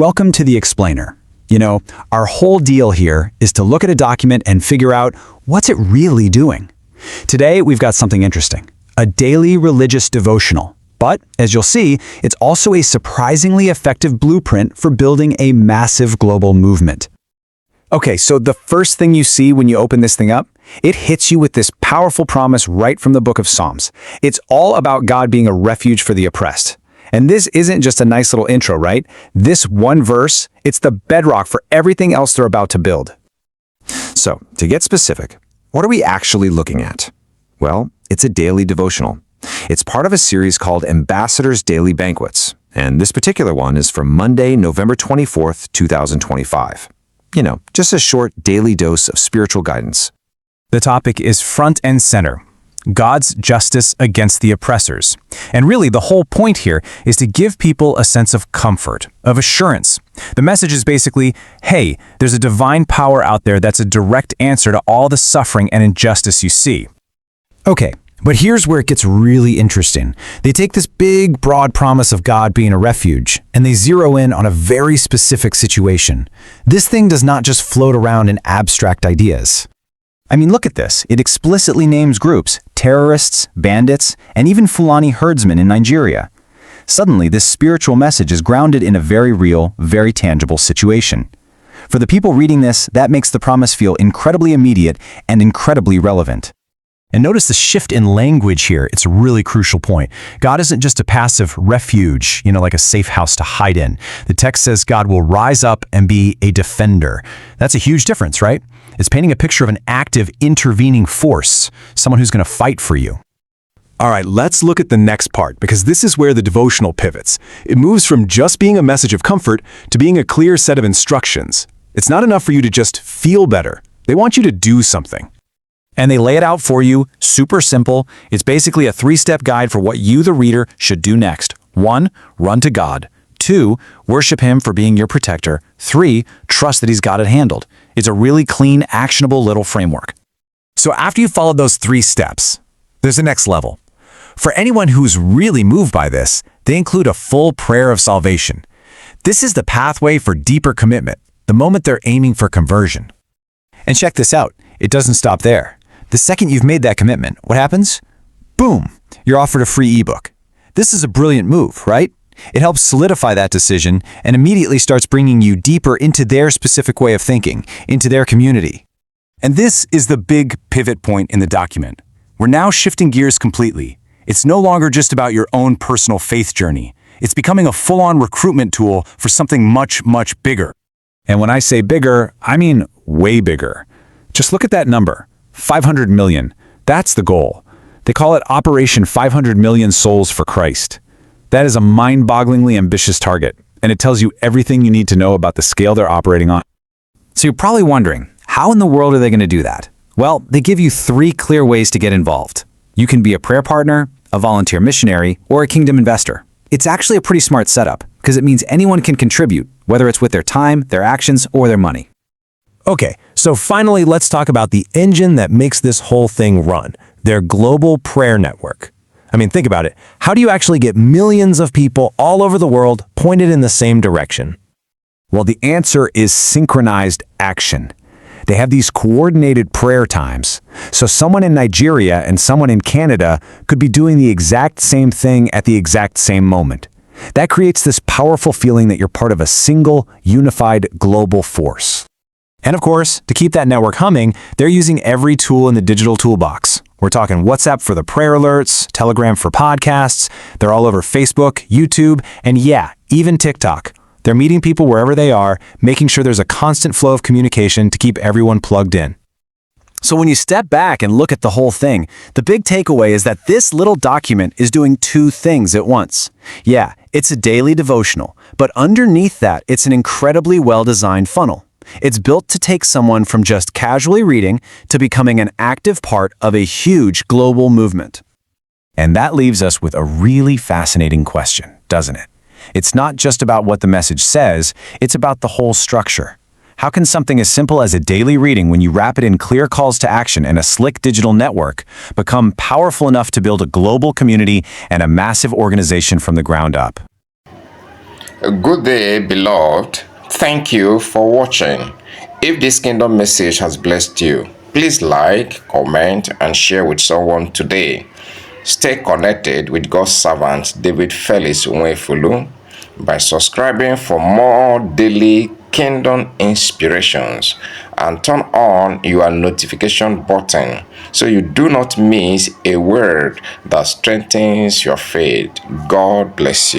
Welcome to the Explainer. Our whole deal here is to look at a document and figure out what's it really doing. Today, we've got something interesting, a daily religious devotional. But, as you'll see, it's also a surprisingly effective blueprint for building a massive global movement. Okay, so the first thing you see when you open this thing up, it hits you with this powerful promise right from the book of Psalms. It's all about God being a refuge for the oppressed. And this isn't just a nice little intro, right? This one verse, it's the bedrock for everything else they're about to build. So, to get specific, what are we actually looking at? Well, it's a daily devotional. It's part of a series called Ambassadors Daily Banquets, and this particular one is for Monday, November 24th, 2025. Just a short daily dose of spiritual guidance. The topic is front and center, God's justice against the oppressors. And really, the whole point here is to give people a sense of comfort, of assurance. The message is basically, hey, there's a divine power out there that's a direct answer to all the suffering and injustice you see. Okay, but here's where it gets really interesting. They take this big, broad promise of God being a refuge, and they zero in on a very specific situation. This thing does not just float around in abstract ideas. I mean, look at this. It explicitly names groups, terrorists, bandits, and even Fulani herdsmen in Nigeria. Suddenly, this spiritual message is grounded in a very real, very tangible situation. For the people reading this, that makes the promise feel incredibly immediate and incredibly relevant. And notice the shift in language here. It's a really crucial point. God isn't just a passive refuge, like a safe house to hide in. The text says God will rise up and be a defender. That's a huge difference, right? It's painting a picture of an active, intervening force, someone who's going to fight for you. All right, let's look at the next part, because this is where the devotional pivots. It moves from just being a message of comfort to being a clear set of instructions. It's not enough for you to just feel better. They want you to do something. And they lay it out for you, super simple. It's basically a 3-step guide for what you, the reader, should do next. 1, run to God. 2, worship Him for being your protector. 3, trust that He's got it handled. It's a really clean, actionable little framework. So after you've followed those 3 steps, there's the next level. For anyone who's really moved by this, they include a full prayer of salvation. This is the pathway for deeper commitment, the moment they're aiming for conversion. And check this out. It doesn't stop there. The second you've made that commitment, what happens? Boom, you're offered a free ebook. This is a brilliant move, right? It helps solidify that decision and immediately starts bringing you deeper into their specific way of thinking, into their community. And this is the big pivot point in the document. We're now shifting gears completely. It's no longer just about your own personal faith journey. It's becoming a full-on recruitment tool for something much, much bigger. And when I say bigger, I mean way bigger. Just look at that number. 500 million. That's the goal. They call it Operation 500 Million Souls for Christ. That is a mind-bogglingly ambitious target, and it tells you everything you need to know about the scale they're operating on. So you're probably wondering, how in the world are they going to do that? Well, they give you 3 clear ways to get involved. You can be a prayer partner, a volunteer missionary, or a kingdom investor. It's actually a pretty smart setup, because it means anyone can contribute, whether it's with their time, their actions, or their money. Okay, so finally, let's talk about the engine that makes this whole thing run, their global prayer network. I mean, think about it. How do you actually get millions of people all over the world pointed in the same direction? Well, the answer is synchronized action. They have these coordinated prayer times. So someone in Nigeria and someone in Canada could be doing the exact same thing at the exact same moment. That creates this powerful feeling that you're part of a single, unified global force. And of course, to keep that network humming, they're using every tool in the digital toolbox. We're talking WhatsApp for the prayer alerts, Telegram for podcasts. They're all over Facebook, YouTube, and yeah, even TikTok. They're meeting people wherever they are, making sure there's a constant flow of communication to keep everyone plugged in. So when you step back and look at the whole thing, the big takeaway is that this little document is doing 2 things at once. Yeah, it's a daily devotional, but underneath that, it's an incredibly well-designed funnel. It's built to take someone from just casually reading to becoming an active part of a huge global movement. And that leaves us with a really fascinating question, doesn't it? It's not just about what the message says, it's about the whole structure. How can something as simple as a daily reading, when you wrap it in clear calls to action and a slick digital network, become powerful enough to build a global community and a massive organization from the ground up? Good day, beloved. Thank you for watching. If this kingdom message has blessed you, please like, comment, and share with someone today. Stay connected with God's servant David Felix Nwefulu by subscribing for more daily kingdom inspirations and turn on your notification button so you do not miss a word that strengthens your faith. God bless you.